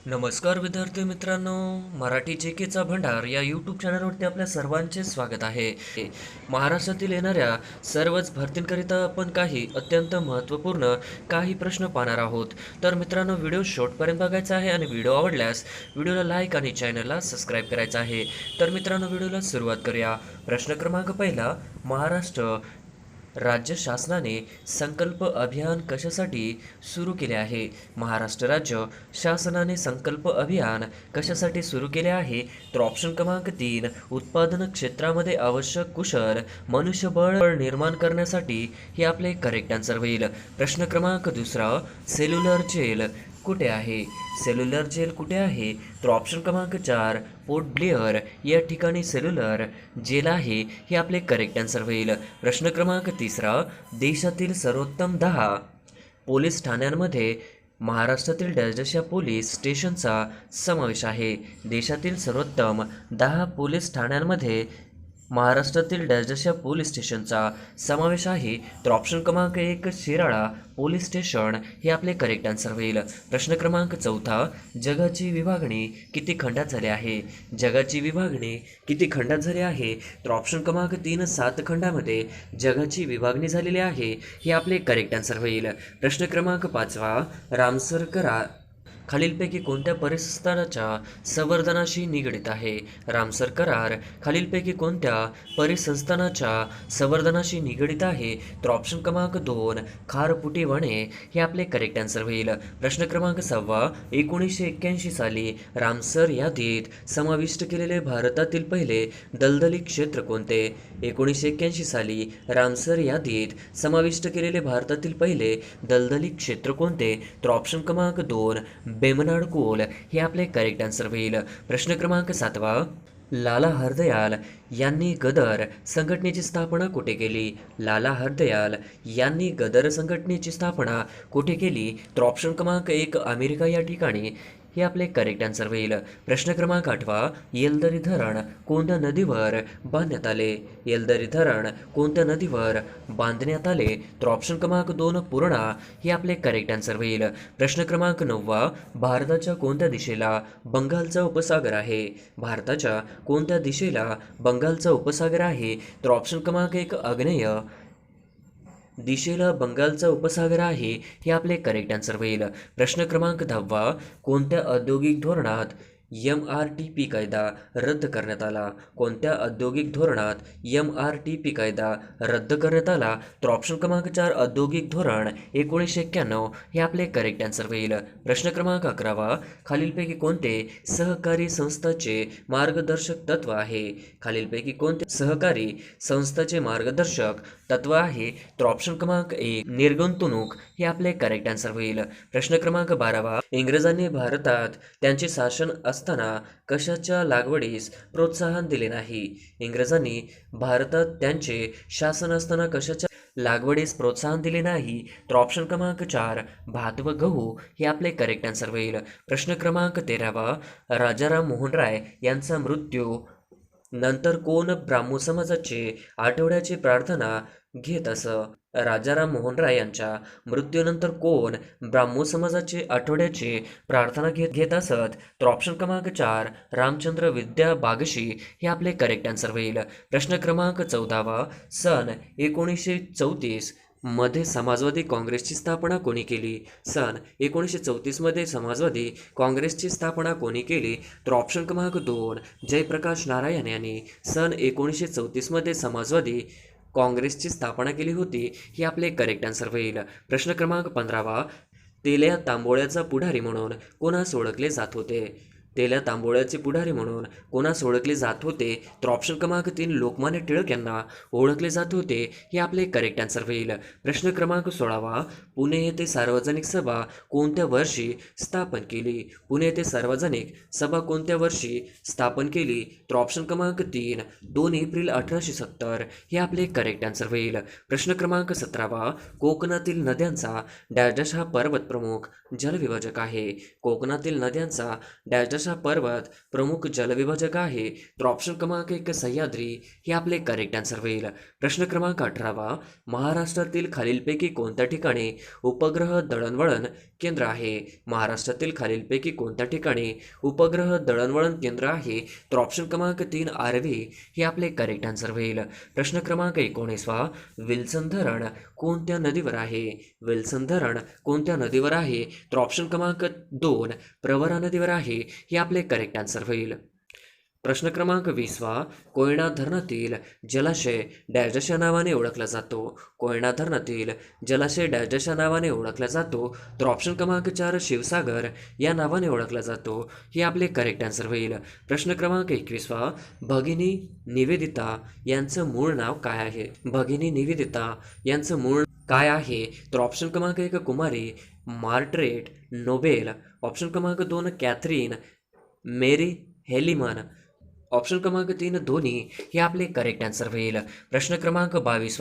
नमस्कार विद्यार्थी मित्रांनो, मराठी जेकेचा भंडार या यूट्यूब चॅनलवरती आपल्या सर्वांचे स्वागत आहे. महाराष्ट्रातील येणाऱ्या सर्वच भरतींकरिता आपण काही अत्यंत महत्त्वपूर्ण काही प्रश्न पाहणार आहोत. तर मित्रांनो, व्हिडिओ शेवटपर्यंत बघायचा आहे आणि व्हिडिओ आवडल्यास व्हिडिओला लाईक आणि चॅनलला सबस्क्राईब करायचं आहे. तर मित्रांनो, व्हिडिओला सुरुवात करूया. प्रश्न क्रमांक पहिला, महाराष्ट्र राज्य शासनाने संकल्प अभियान कशासाठी सुरू केले आहे? महाराष्ट्र राज्य शासनाने संकल्प अभियान कशासाठी सुरू केले आहे? तर ऑप्शन क्रमांक 3, उत्पादन क्षेत्रामध्ये आवश्यक कुशल मनुष्यबळ निर्माण करण्यासाठी हे आपले करेक्ट आन्सर होईल. प्रश्न क्रमांक दुसरा, सेल्युलर जेल कुठे आहे? सेल्युलर जेल कुठे आहे? तर ऑप्शन क्रमांक 4, पोर्ट ब्लेअर या ठिकाणी सेल्युलर जेल आहे हे आपले करेक्ट आन्सर होईल. प्रश्न क्रमांक तिसरा, देशातील सर्वोत्तम 10 पोलीस ठाण्यांमध्ये महाराष्ट्रातील डॅशच्या पोलीस स्टेशनचा समावेश आहे. देशातील सर्वोत्तम 10 पोलीस ठाण्यांमध्ये महाराष्ट्रातील डॅशच्या पोलीस स्टेशनचा समावेश आहे. तर ऑप्शन क्रमांक 1, शिराळा पोलीस स्टेशन हे आपले करेक्ट आन्सर होईल. प्रश्न क्रमांक चौथा, जगाची विभागणी किती खंडात झाली आहे? जगाची विभागणी किती खंडात झाली आहे? तर ऑप्शन क्रमांक 3, 7 खंडामध्ये जगाची विभागणी झालेली आहे हे आपले करेक्ट आन्सर होईल. प्रश्न क्रमांक 5, रामसर करार खालीलपैकी कोणत्या परिसंस्थानाच्या संवर्धनाशी निगडित आहे? रामसर करार खालीलपैकी कोणत्या परिसंस्थानाच्या संवर्धनाशी निगडित आहे? तर ऑप्शन क्रमांक 2, खारपुटी वने हे आपले करेक्ट आन्सर होईल. प्रश्न क्रमांक 6, 1981 साली रामसर यादीत समाविष्ट केलेले भारतातील पहिले दलदली क्षेत्र कोणते? 1981 साली रामसर यादीत समाविष्ट केलेले भारतातील पहिले दलदली क्षेत्र कोणते? तर ऑप्शन क्रमांक 2, बेमनाड कोल हे आपले करेक्ट आन्सर होईल. प्रश्न क्रमांक 7, लाला हरदयाल यांनी गदर संघटनेची स्थापना कुठे केली? लाला हरदयाल यांनी गदर संघटनेची स्थापना कुठे केली? तर ऑप्शन क्रमांक 1, अमेरिका या ठिकाणी हे आपले करेक्ट आन्सर होईल. प्रश्न क्रमांक 8, येलदरी धरण कोणत्या नदीवर बांधण्यात आले? येलदरी धरण कोणत्या नदीवर बांधण्यात आले? तर ऑप्शन क्रमांक 2, पूर्णा हे आपले करेक्ट आन्सर होईल. प्रश्न क्रमांक 9, भारताच्या कोणत्या दिशेला बंगालचा उपसागर आहे? भारताच्या कोणत्या दिशेला बंगालचा उपसागर आहे? तर ऑप्शन क्रमांक 1, आग्नेय दिशेला बंगालचा उपसागर आहे हे आपले करेक्ट आन्सर होईल. प्रश्न क्रमांक 10, कोणत्या औद्योगिक धोरणात MRTP कायदा रद्द करण्यात आला? कोणत्या औद्योगिक धोरणात MRTP कायदा रद्द करण्यात आला? तर ऑप्शन क्रमांक 4, औद्योगिक धोरण 1991 हे आपले करेक्ट आन्सर होईल. प्रश्न क्रमांक 11, खालीलपैकी कोणते सहकारी संस्थाचे मार्गदर्शक तत्व आहे? खालीलपैकी कोणते सहकारी संस्थाचे मार्गदर्शक तत्व आहे? तर ऑप्शन क्रमांक 1, निर्गुंतवणूक हे आपले करेक्ट आन्सर होईल. प्रश्न क्रमांक 12, इंग्रजांनी भारतात त्यांचे शासन असताना कशाच्या लागवडीस प्रोत्साहन दिले नाही? इंग्रजांनी भारतात त्यांचे शासन असताना कशाच्या लागवडीस प्रोत्साहन दिले नाही? तर ऑप्शन क्रमांक 4, भात व गहू हे आपले करेक्ट आन्सर होईल. प्रश्न क्रमांक 13, राजाराम मोहन राय यांचा मृत्यू नंतर कोण ब्राह्मो समाजाचे आठवड्याची प्रार्थना घेत असं? राजाराम मोहन राय यांच्या मृत्यूनंतर कोण ब्राह्मो समाजाचे आठवड्याची प्रार्थना घेत असत? तर ऑप्शन क्रमांक 4, रामचंद्र विद्या बागशी हे आपले करेक्ट आन्सर होईल. प्रश्न क्रमांक 14, सन 1934 मध्ये समाजवादी काँग्रेसची स्थापना कोणी केली? सन 1934 मध्ये समाजवादी काँग्रेसची स्थापना कोणी केली? तर ऑप्शन क्रमांक 2, जयप्रकाश नारायण यांनी सन 1934 मध्ये समाजवादी काँग्रेसची स्थापना केली होती ही आपले करेक्ट आन्सर होईल. प्रश्न क्रमांक 15, तेल्या तांबोळ्याचा पुढारी म्हणून कोणास ओळखले जात होते? तेल्या तांबोळ्याचे पुढारी म्हणून कोणास ओळखले जात होते? तर ऑप्शन क्रमांक 3, लोकमान्य टिळक यांना ओळखले जात होते हे आपले करेक्ट आन्सर होईल. प्रश्न क्रमांक 16, पुणे येथे सार्वजनिक सभा कोणत्या वर्षी स्थापन केली? पुणे येथे सार्वजनिक सभा कोणत्या वर्षी स्थापन केली? तर ऑप्शन क्रमांक 3, 2 एप्रिल 1870 हे आपले करेक्ट आन्सर होईल. प्रश्न क्रमांक 17, कोकणातील नद्यांचा डॅश हा पर्वत प्रमुख जलविभाजक आहे? कोकणातील नद्यांचा डॅश कैलास हा पर्वत प्रमुख जलविभाजक आहे, तर ऑप्शन क्रमांक 1 सह्याद्री हे आपले करेक्ट आन्सर होईल. प्रश्न क्रमांक 18, महाराष्ट्रातील खालीलपैकी कोणत्या ठिकाणी उपग्रह दळणवळण केंद्र आहे? महाराष्ट्रातील खालीलपैकी कोणत्या ठिकाणी उपग्रह दळणवळण केंद्र आहे? तर ऑप्शन क्रमांक 3 आर्वी हे आपले करेक्ट आन्सर होईल. प्रश्न क्रमांक 19, विल्सन धरण कोणत्या नदीवर आहे? विल्सन धरण कोणत्या नदीवर आहे? तर ऑप्शन क्रमांक 2 प्रवरा नदीवर आहे हे आपले करेक्ट आन्सर होईल. प्रश्न क्रमांक 20, कोयना धरणातील जलाशय डॅश या नावाने ओळखला जातो? कोयना धरणातील जलाशय डॅश या नावाने ओळखला जातो? तर ऑप्शन क्रमांक 4 शिवसागर या नावाने ओळखला जातो हे आपले करेक्ट आन्सर होईल. प्रश्न क्रमांक 21, भगिनी निवेदिता यांचं मूळ नाव काय आहे? भगिनी निवेदिता यांचं मूळ काय आहे? तर ऑप्शन क्रमांक 1 कुमारी मार्टरेट नोबेल, ऑप्शन क्रमांक 2 कॅथरीन मेरी हेलिमन, ऑप्शन क्रमांक 3 धोनी हे आपले करेक्ट आन्सर होईल. प्रश्न क्रमांक 22,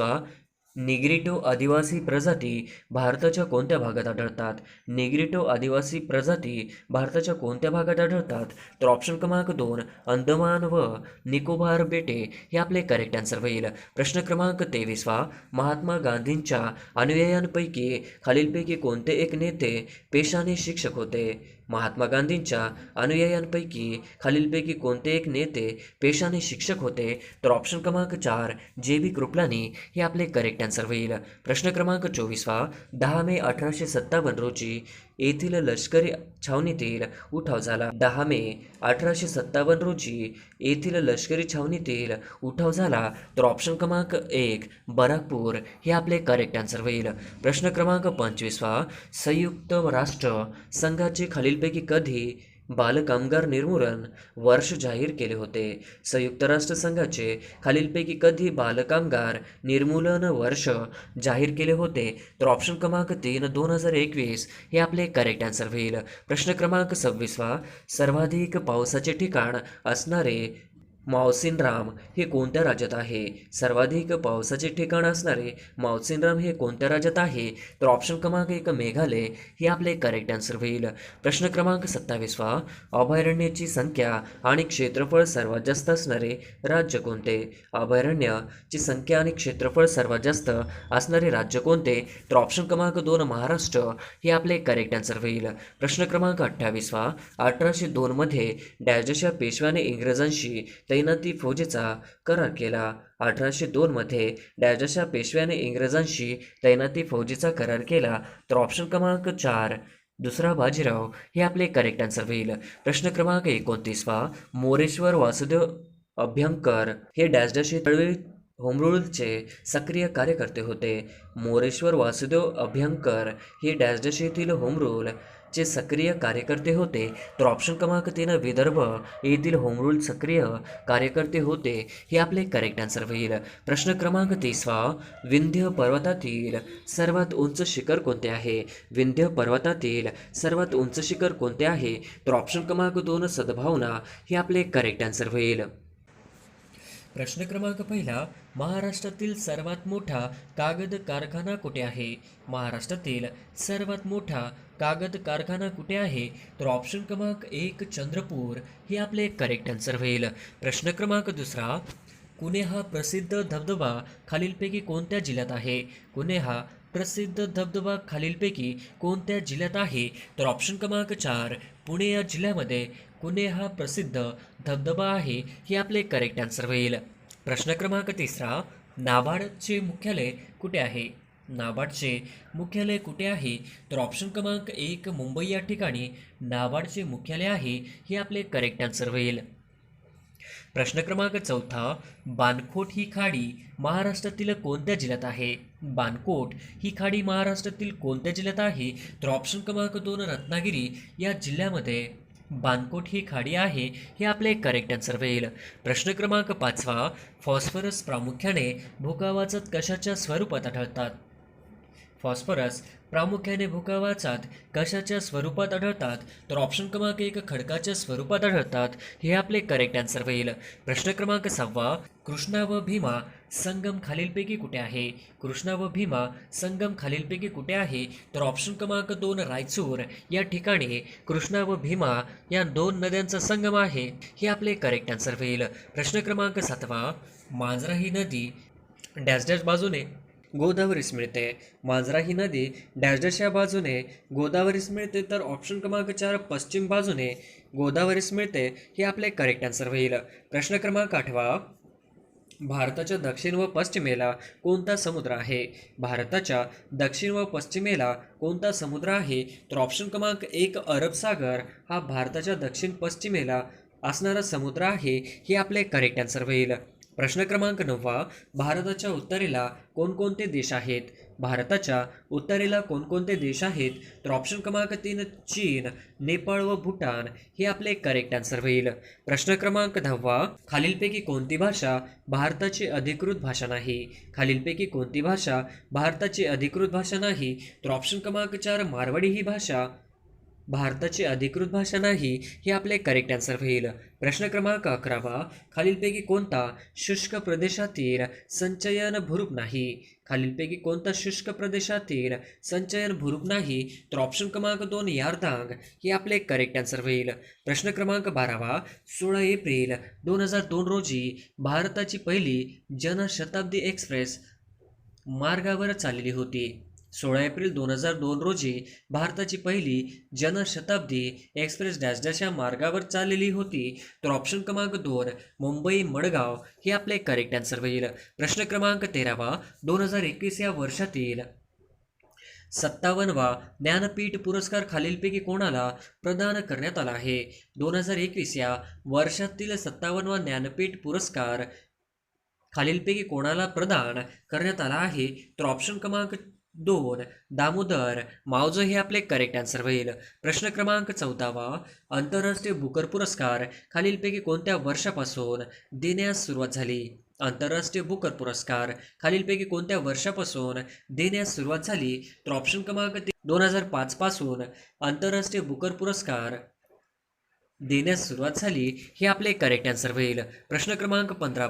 निग्रिटो आदिवासी प्रजाती भारताच्या कोणत्या भागात आढळतात? निग्रिटो आदिवासी प्रजाती भारताच्या कोणत्या भागात आढळतात? तर ऑप्शन क्रमांक 2 अंदमान व निकोबार बेटे हे आपले करेक्ट आन्सर होईल. प्रश्न क्रमांक 23, महात्मा गांधींच्या अनुयायांपैकी खालीलपैकी कोणते एक नेते पेशाने शिक्षक होते? महात्मा गांधींच्या अनुयायांपैकी खालीलपैकी कोणते एक नेते पेशाने शिक्षक होते? तर ऑप्शन क्रमांक 4 जे.बी. कृपलानी हे आपले करेक्ट आन्सर होईल. प्रश्न क्रमांक 24, 10 मे 1857 रोजी येथील लष्करी छावणीतील उठाव झाला. 10 मे 1857 रोजी येथील लष्करी छावणीतील उठाव झाला. तर ऑप्शन क्रमांक 1 बराकपूर हे आपले करेक्ट आन्सर होईल. प्रश्न क्रमांक 25, संयुक्त राष्ट्र संघाचे खालीलपैकी कधी बालकामगार निर्मूलन वर्ष जाहीर केले होते? संयुक्त राष्ट्र संघाचे खालीलपैकी कधी बालकामगार निर्मूलन वर्ष जाहीर केले होते? तर ऑप्शन क्रमांक 3 2021 हे आपले करेक्ट आन्सर होईल. प्रश्न क्रमांक 26, सर्वाधिक पावसाचे ठिकाण असणारे मावसिनराम हे कोणत्या राज्यात आहे? सर्वाधिक पावसाचे ठिकाण असणारे मावसिनराम हे कोणत्या राज्यात आहे? तर ऑप्शन क्रमांक 1 मेघालय हे आपले करेक्ट आन्सर होईल. प्रश्न क्रमांक 27, अभयारण्याची संख्या आणि क्षेत्रफळ सर्वात जास्त असणारे राज्य कोणते? अभयारण्याची संख्या आणि क्षेत्रफळ सर्वात जास्त असणारे राज्य कोणते? तर ऑप्शन क्रमांक 2 महाराष्ट्र हे आपले करेक्ट आन्सर होईल. प्रश्न क्रमांक 28, 1802 मध्ये डॅशच्या पेशव्याने इंग्रजांशी तैनाती फौजेचा करार केला. 1802 मध्ये डॅशच्या पेशव्याने इंग्रजांशी तैनाती फौजेचा करार केला. तर ऑप्शन क्रमांक 4 दुसरा बाजीराव हे आपले करेक्ट आन्सर होईल. प्रश्न क्रमांक 29, मोरेश्वर वासुदेव अभ्यंकर हे डॅश चळवळी होमरूलचे सक्रिय कार्यकर्ते होते. मोरेश्वर वासुदेव अभ्यंकर हे डॅश येथील होमरूल चे सक्रिय कार्यकर्ते होते. तर ऑप्शन क्रमांक 3 विदर्भ येथील होमरूल सक्रिय कार्यकर्ते होते हे आपले करेक्ट आन्सर होईल. प्रश्न क्रमांक 30, विंध्य पर्वतातील सर्वात उंच शिखर कोणते आहे? विंध्य पर्वतातील सर्वात उंच शिखर कोणते आहे? तर ऑप्शन क्रमांक 2 सद्भावना हे आपले करेक्ट आन्सर होईल. प्रश्न क्रमांक 1, महाराष्ट्रातील सर्वात मोठा कागद कारखाना कुठे आहे? महाराष्ट्रातील सर्वात मोठा कागद कारखाना कुठे आहे? तर ऑप्शन क्रमांक 1 चंद्रपूर हे आपले करेक्ट आन्सर होईल. प्रश्न क्रमांक 2, कुणे हा प्रसिद्ध धबधबा खालीलपैकी कोणत्या जिल्ह्यात आहे? कुणे हा प्रसिद्ध धबधबा खालीलपैकी कोणत्या जिल्ह्यात आहे? तर ऑप्शन क्रमांक 4 पुणे या जिल्ह्यामध्ये कुणे हा प्रसिद्ध धबधबा आहे हे आपले करेक्ट आन्सर होईल. प्रश्न क्रमांक 3, नाबार्डचे मुख्यालय कुठे आहे? नाबार्डचे मुख्यालय कुठे आहे? तर ऑप्शन क्रमांक 1 मुंबई या ठिकाणी नाबार्डचे मुख्यालय आहे हे आपले करेक्ट आन्सर होईल. प्रश्न क्रमांक 4, बाणकोट ही खाडी महाराष्ट्रातील कोणत्या जिल्ह्यात आहे? बाणकोट ही खाडी महाराष्ट्रातील कोणत्या जिल्ह्यात आहे? तर ऑप्शन क्रमांक 2 रत्नागिरी या जिल्ह्यामध्ये बाणकोट ही खाडी आहे हे आपले करेक्ट आन्सर होईल. प्रश्न क्रमांक 5, फॉस्फरस प्रामुख्याने भूकवाचात कशाच्या स्वरूपात आढळतात? फॉस्फरस प्रामुख्याने भूकवाचात कशाच्या स्वरूपात आढळतात? तर ऑप्शन क्रमांक 1 खडकाच्या स्वरूपात आढळतात हे आपले करेक्ट आन्सर होईल. प्रश्न क्रमांक 6, कृष्णा व भीमा संगम खालीलपैकी कुठे आहे? कृष्णा व भीमा संगम खालीलपैकी कुठे आहे? तर ऑप्शन क्रमांक 2 रायचूर या ठिकाणी कृष्णा व भीमा या दोन नद्यांचा संगम आहे. हे आपले करेक्ट आन्सर होईल. प्रश्न क्रमांक 7 मांजरा ही नदी डॅश डॅश बाजूने गोदावरीस मिळते. मांजरा ही नदी डॅश डॅश या बाजूने गोदावरीस मिळते, तर ऑप्शन क्रमांक 4 पश्चिम बाजूने गोदावरीस मिळते. हे आपले करेक्ट आन्सर होईल. प्रश्न क्रमांक 8 भारताच्या दक्षिण व पश्चिमेला कोणता समुद्र आहे? भारताच्या दक्षिण व पश्चिमेला कोणता समुद्र आहे? तर ऑप्शन क्रमांक 1 अरब सागर हा भारताच्या दक्षिण पश्चिमेला असणारा समुद्र आहे. हे आपले करेक्ट आन्सर होईल. प्रश्न क्रमांक 9 भारताच्या उत्तरेला कोणकोणते देश आहेत? भारताच्या उत्तरेला कोणकोणते देश आहेत? तर ऑप्शन क्रमांक 3 चीन, नेपाळ व भूटान हे आपले करेक्ट आन्सर होईल. प्रश्न क्रमांक 10 खालीलपैकी कोणती भाषा भारताची अधिकृत भाषा नाही? खालीलपैकी कोणती भाषा भारताची अधिकृत भाषा नाही? तर ऑप्शन क्रमांक 4 मारवाडी ही भाषा भारताची अधिकृत भाषा नाही. हे आपले करेक्ट आन्सर होईल. प्रश्न क्रमांक 11 खालीलपैकी कोणता शुष्क प्रदेशातील संचयन भूरूप नाही? खालीलपैकी कोणता शुष्क प्रदेशातील संचयन भूरूप नाही? तर ऑप्शन क्रमांक 2 यारदांग हे आपले करेक्ट आन्सर होईल. प्रश्न क्रमांक 12 16 एप्रिल 2002 रोजी भारताची पहिली जनशताब्दी एक्सप्रेस मार्गावर चाललेली होती. 16 एप्रिल 2002 रोजी भारताची पहिली जनशताब्दी एक्सप्रेस डॅश डॅश या मार्गावर चाललेली होती. तर ऑप्शन क्रमांक 2 मुंबई मडगाव हे आपले करेक्ट आन्सर होईल. प्रश्न क्रमांक 13 2021 या वर्षातील 57वा ज्ञानपीठ पुरस्कार खालीलपैकी कोणाला प्रदान करण्यात आला आहे? 2021 या वर्षातील 57वा ज्ञानपीठ पुरस्कार खालीलपैकी कोणाला प्रदान करण्यात आला आहे? तर ऑप्शन क्रमांक 2 दामोदर मावजो हे आपले करेक्ट आन्सर होईल. प्रश्न क्रमांक 14 आंतरराष्ट्रीय बुकर पुरस्कार खालीलपैकी कोणत्या वर्षापासून देण्यास सुरुवात झाली? आंतरराष्ट्रीय बुकर पुरस्कार खालीलपैकी कोणत्या वर्षापासून देण्यास सुरुवात झाली? तर ऑप्शन क्रमांक 2005 पासून आंतरराष्ट्रीय बुकर पुरस्कार देण्यास सुरुवात झाली. हे आपले करेक्ट आन्सर होईल. प्रश्न क्रमांक 15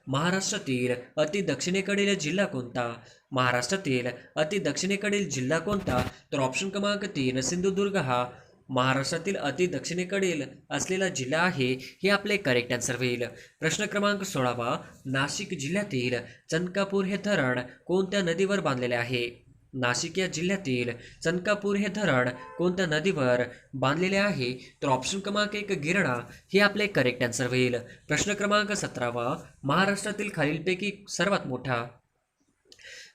महाराष्ट्रातील अति दक्षिणेकडील जिल्हा कोणता? महाराष्ट्रातील अति दक्षिणेकडील जिल्हा कोणता? तर ऑप्शन क्रमांक 3 सिंधुदुर्ग हा महाराष्ट्रातील अति दक्षिणेकडील असलेला जिल्हा आहे. हे आपले करेक्ट आन्सर होईल. प्रश्न क्रमांक 16 नाशिक जिल्ह्यातील चनकापूर हे धरण कोणत्या नदीवर बांधलेले आहे? नाशिक या जिल्ह्यातील चनकापूर हे धरण कोणत्या नदीवर बांधलेले आहे? तर ऑप्शन क्रमांक 1 गिरणा हे आपले करेक्ट आन्सर होईल. प्रश्न क्रमांक 17 महाराष्ट्रातील खालीलपैकी सर्वात मोठा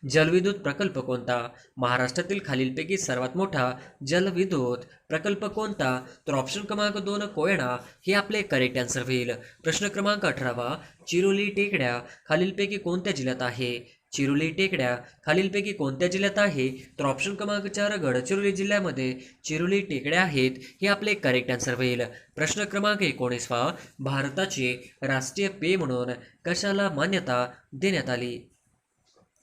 जलविद्युत प्रकल्प कोणता? महाराष्ट्रातील खालीलपैकी सर्वात मोठा जलविद्युत प्रकल्प कोणता? तर ऑप्शन क्रमांक 2 कोयना हे आपले करेक्ट आन्सर होईल. प्रश्न क्रमांक 18 चिरोली टेकड्या खालीलपैकी कोणत्या जिल्ह्यात आहे? चिरोली टेकड्या खालीलपैकी कोणत्या जिल्ह्यात आहे? तर ऑप्शन क्रमांक 4 गडचिरोली जिल्ह्यामध्ये चिरोली टेकड्या आहेत. हे आपले करेक्ट आन्सर होईल. प्रश्न क्रमांक 19 भारताचे राष्ट्रीय पेय म्हणून कशाला मान्यता देण्यात आली?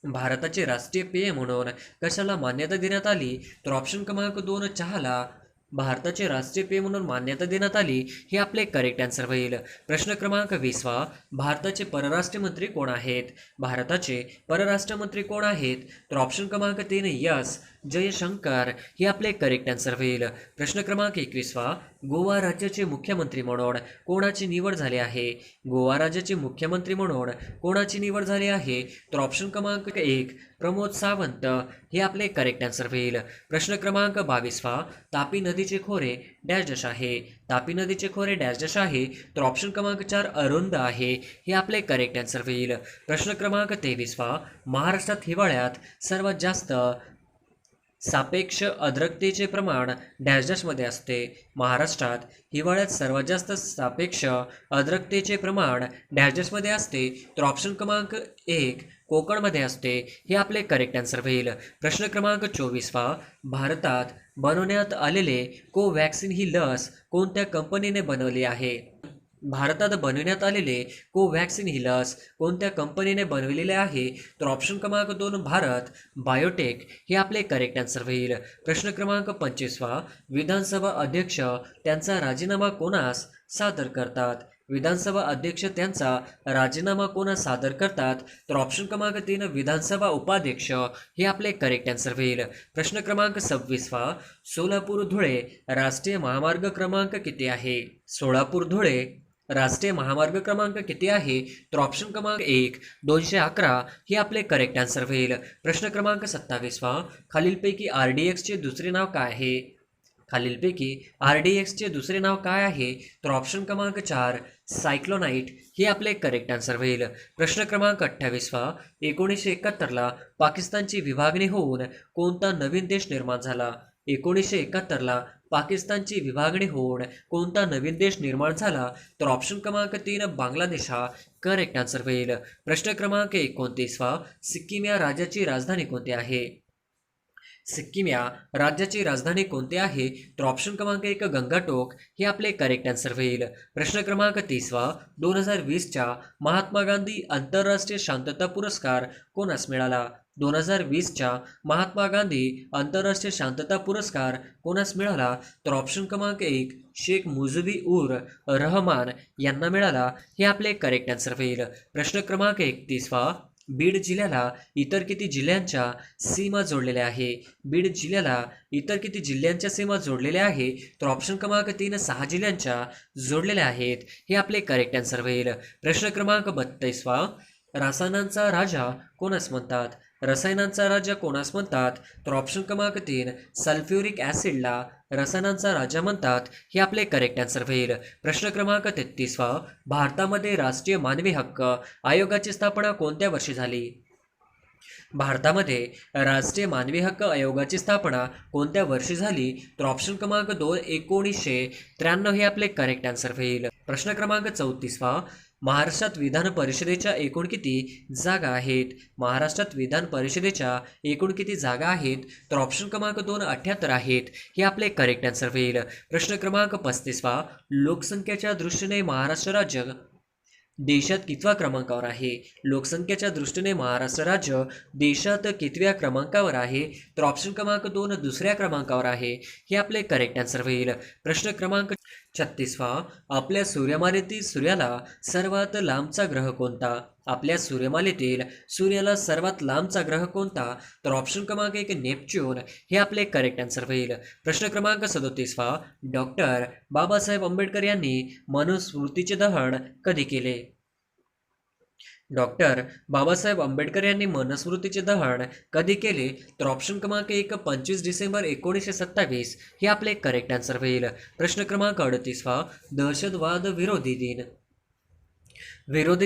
भारताचे राष्ट्रीय पेय म्हणून कशाला मान्यता देण्यात आली? तर ऑप्शन क्रमांक 2 चहाला भारताचे राष्ट्रीय पेय म्हणून मान्यता देण्यात आली. हे आपले करेक्ट आन्सर होईल. प्रश्न क्रमांक 20 भारताचे परराष्ट्र मंत्री कोण आहेत? भारताचे परराष्ट्र मंत्री कोण आहेत? तर ऑप्शन क्रमांक 3 एस जयशंकर हे आपले करेक्ट आन्सर होईल. प्रश्न क्रमांक 21 गोवा राज्याचे मुख्यमंत्री म्हणून कोणाची निवड झाली आहे? गोवा राज्याचे मुख्यमंत्री म्हणून कोणाची निवड झाली आहे? तर ऑप्शन क्रमांक 1 प्रमोद सावंत हे आपले करेक्ट आन्सर होईल. प्रश्न क्रमांक 22 तापी नदीचे खोरे डॅश डॅश आहे? तापी नदीचे खोरे डॅश डॅश आहे? तर ऑप्शन क्रमांक 4 अरुंद आहे. हे आपले करेक्ट आन्सर होईल. प्रश्न क्रमांक 23 महाराष्ट्रात हिवाळ्यात सर्वात जास्त सापेक्ष आर्द्रतेचे प्रमाण डॅश डॅशमध्ये असते? महाराष्ट्रात हिवाळ्यात सर्वात जास्त सापेक्ष आर्द्रतेचे प्रमाण डॅश डॅशमध्ये असते? तर ऑप्शन क्रमांक 1 कोकणमध्ये असते. हे आपले करेक्ट आन्सर होईल. प्रश्न क्रमांक 24 भारतात बनवण्यात आलेले कोवॅक्सिन ही लस कोणत्या कंपनीने बनवली आहे? भारतात बनवण्यात आलेले कोवॅक्सिन ही लस कोणत्या कंपनीने बनवलेले आहे? तर ऑप्शन क्रमांक 2 भारत बायोटेक हे आपले करेक्ट आन्सर होईल. प्रश्न क्रमांक 25 विधानसभा अध्यक्ष त्यांचा राजीनामा कोणास सादर करतात? विधानसभा अध्यक्ष त्यांचा राजीनामा कोणा सादर करतात? तर ऑप्शन क्रमांक 3 विधानसभा उपाध्यक्ष हे आपले करेक्ट आन्सर होईल. प्रश्न क्रमांक 26 सोलापूर धुळे राष्ट्रीय महामार्ग क्रमांक किती आहे? सोलापूर धुळे राष्ट्रीय महामार्ग क्रमांक किती आहे? तर ऑप्शन क्रमांक 1 211 हे आपले करेक्ट आन्सर होईल. प्रश्न क्रमांक 27 खालीलपैकी RDXचे दुसरे नाव काय आहे? खालीलपैकी RDXचे दुसरे नाव काय आहे? तर ऑप्शन क्रमांक 4 सायक्लोनाइट हे आपले करेक्ट आन्सर होईल. प्रश्न क्रमांक 28 1971ला पाकिस्तानची विभागणी होऊन कोणता नवीन देश निर्माण झाला? 1971ला पाकिस्तानची विभागणी होऊन कोणता नवीन देश निर्माण झाला? तर ऑप्शन क्रमांक 3 बांगलादेश हा करेक्ट आन्सर होईल. प्रश्न क्रमांक 29 सिक्कीम या राज्याची राजधानी कोणती आहे? सिक्कीम या राज्याची राजधानी कोणती आहे? तर ऑप्शन क्रमांक 1 गंगाटोक हे आपले करेक्ट आन्सर होईल. प्रश्न क्रमांक 30 2020च्या महात्मा गांधी आंतरराष्ट्रीय शांतता पुरस्कार कोणास मिळाला? 2020च्या महात्मा गांधी आंतरराष्ट्रीय शांतता पुरस्कार कोणास मिळाला? तर ऑप्शन क्रमांक 1 शेख मुजीबुर रहमान यांना मिळाला हे आपले करेक्ट आन्सर होईल. प्रश्न क्रमांक 31 बीड जिल्ह्याला इतर किती जिल्ह्यांच्या सीमा जोडलेल्या आहे? बीड जिल्ह्याला इतर किती जिल्ह्यांच्या सीमा जोडलेल्या आहे? तर ऑप्शन क्रमांक 3 6 जिल्ह्यांच्या जोडलेल्या आहेत हे आपले करेक्ट आन्सर होईल. प्रश्न क्रमांक 32 रसायनांचा राजा कोणास म्हणतात? रसायनांचा राजा कोणास म्हणतात? तर ऑप्शन क्रमांक 3 सल्फ्युरिक ॲसिडला रसायनांचा राजा म्हणतात हे आपले करेक्ट आन्सर होईल. प्रश्न क्रमांक 33 भारतामध्ये राष्ट्रीय मानवी हक्क आयोगाची स्थापना कोणत्या वर्षी झाली? भारतामध्ये राष्ट्रीय मानवी हक्क आयोगाची स्थापना कोणत्या वर्षी झाली? तर ऑप्शन क्रमांक 2 1993 हे आपले करेक्ट आन्सर होईल. प्रश्न क्रमांक 34 महाराष्ट्रात विधान परिषदेच्या एकूण किती जागा आहेत? महाराष्ट्रात विधान परिषदेच्या एकूण किती जागा आहेत? तर ऑप्शन क्रमांक 2 78 आहेत हे आपले करेक्ट आन्सर होईल. प्रश्न क्रमांक 35 लोकसंख्येच्या दृष्टीने महाराष्ट्र राज्य देशात कितव्या क्रमांकावर आहे? लोकसंख्येच्या दृष्टीने महाराष्ट्र राज्य देशात कितव्या क्रमांकावर आहे? तर ऑप्शन क्रमांक 2 दुसऱ्या क्रमांकावर आहे हे आपले करेक्ट आन्सर होईल. प्रश्न क्रमांक 36 आपल्या सूर्यमालेतील सूर्याला सर्वात लांबचा ग्रह कोणता? आपल्या सूर्यमालेतील सूर्याला सर्वात लांबचा ग्रह कोणता? तर ऑप्शन क्रमांक 1 नेपच्यून हे आपले करेक्ट आन्सर होईल. प्रश्न क्रमांक 37 डॉक्टर बाबासाहेब आंबेडकर यांनी मनुस्मृतीचे दहन कधी केले? डॉक्टर बाबासाहेब आंबेडकर यांनी मनुस्मृतीचे दहन कधी केले? तर ऑप्शन क्रमांक 1 25 डिसेंबर 1927 हे आपले करेक्ट आन्सर होईल. प्रश्न क्रमांक 38 दहशतवाद विरोधी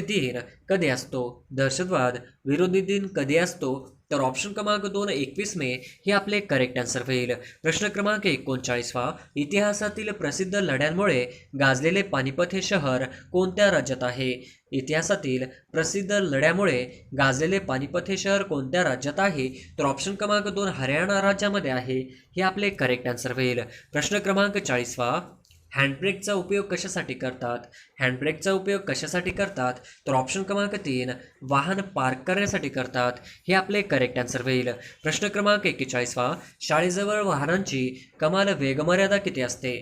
दिन कधी असतो? दहशतवाद विरोधी दिन कधी असतो? तर ऑप्शन क्रमांक 2 21 मे हे आपले करेक्ट आन्सर होईल. प्रश्न क्रमांक 39 इतिहासातील प्रसिद्ध लढ्यांमुळे गाजलेले पानिपत हे शहर कोणत्या राज्यात आहे? इतिहासातील प्रसिद्ध लढ्यामुळे गाजलेले पानिपत हे शहर कोणत्या राज्यात आहे? तर ऑप्शन क्रमांक 2 हरियाणा राज्यामध्ये आहे हे आपले करेक्ट आन्सर होईल. प्रश्न क्रमांक 40 हँडब्रेकचा उपयोग कशासाठी करतात? हँडब्रेकचा उपयोग कशासाठी करतात? तर ऑप्शन क्रमांक 3 वाहन पार्क करण्यासाठी करतात हे आपले करेक्ट आन्सर होईल. प्रश्न क्रमांक 41 शाळेजवळ वाहनांची कमाल वेगमर्यादा किती असते?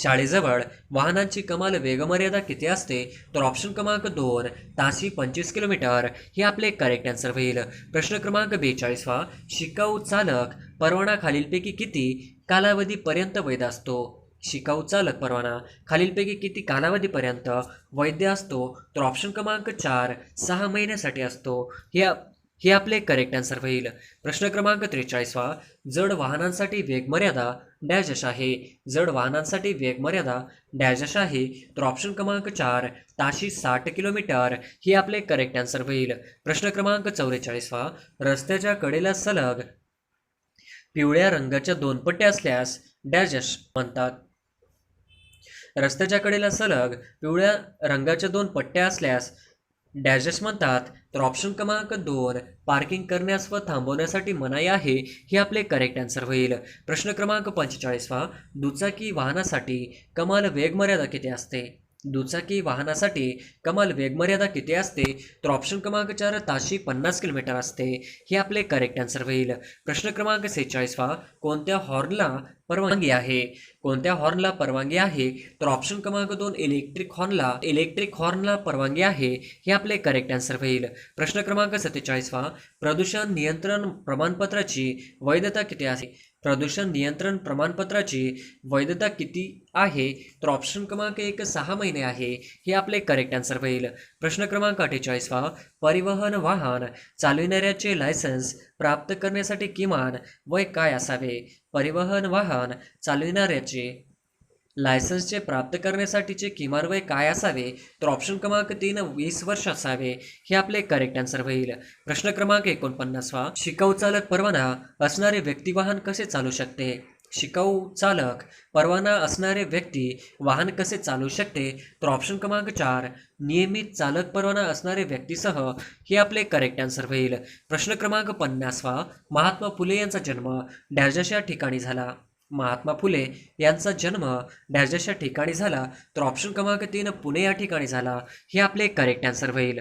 शाळेजवळ वाहनांची कमाल वेगमर्यादा किती असते? तर ऑप्शन क्रमांक 2 ताशी 25 किलोमीटर हे आपले करेक्ट आन्सर होईल. प्रश्न क्रमांक 42 शिकाऊ चालक परवाना खालीलपैकी किती कालावधीपर्यंत वैध असतो? शिकाऊ चालक परवाना खालीलपैकी किती कालावधीपर्यंत वैध असतो? तर ऑप्शन क्रमांक 4 6 महिन्यासाठी असतो हे आपले करेक्ट आन्सर होईल. प्रश्न क्रमांक 43 जड वाहनांसाठी वेगमर्यादा डॅश अश आहे? जड वाहनांसाठी वेगमर्यादा डॅश अश आहे? तर ऑप्शन क्रमांक 4 ताशी 60 किलोमीटर हे आपले करेक्ट आन्सर होईल. प्रश्न क्रमांक 44 रस्त्याच्या कडेला सलग पिवळ्या रंगाच्या 2 पट्ट्या असल्यास डॅश म्हणतात? रस्त्याच्या कडेला सलग पिवळ्या रंगाच्या 2 पट्ट्या असल्यास डॅशेस म्हणतात? तर ऑप्शन क्रमांक 2 पार्किंग करण्यास व थांबवण्यासाठी मनाई आहे हे आपले करेक्ट आन्सर होईल. प्रश्न क्रमांक 45 दुचाकी वाहनासाठी कमाल वेगमर्यादा किती असते? दुचाकी वाहनासाठी कमाल वेगमर्यादा किती असते? तर ऑप्शन क्रमांक 4 ताशी 50 किलोमीटर असते. हे आपले करेक्ट आन्सर होईल. प्रश्न क्रमांक 46 कोणत्या हॉर्नला परवानगी आहे? कोणत्या हॉर्नला परवानगी आहे? तर ऑप्शन क्रमांक 2 इलेक्ट्रिक हॉर्नला परवानगी आहे. हे आपले करेक्ट आन्सर होईल. प्रश्न क्रमांक 47 प्रदूषण नियंत्रण प्रमाणपत्राची वैधता किती आहे? प्रदूषण नियंत्रण प्रमाणपत्राची वैधता किती आहे? तर ऑप्शन क्रमांक 1 6 महिने आहे. हे आपले करेक्ट आन्सर होईल. प्रश्न क्रमांक 48 परिवहन वाहन चालविणाऱ्याचे लायसन्स प्राप्त करण्यासाठी किमान वय काय असावे? परिवहन वाहन चालविणाऱ्याचे लायसन्सचे प्राप्त करण्यासाठीचे किमान वय काय असावे? तर ऑप्शन क्रमांक 3 20 वर्ष असावे. हे आपले करेक्ट आन्सर होईल. प्रश्न क्रमांक 49 शिकाऊ चालक परवाना असणारे व्यक्ती वाहन कसे चालू शकते? शिकाऊ चालक परवाना असणारे व्यक्ती वाहन कसे चालू शकते? तर ऑप्शन क्रमांक 4 नियमित चालक परवाना असणारे व्यक्तीसह. हे आपले करेक्ट आन्सर होईल. प्रश्न क्रमांक 50 महात्मा फुले यांचा जन्म डॅशच्या ठिकाणी झाला. महात्मा फुले यांचा जन्म डॅशच्या ठिकाणी झाला. तर ऑप्शन क्रमांक 3 पुणे या ठिकाणी झाला. हे आपले करेक्ट आन्सर होईल.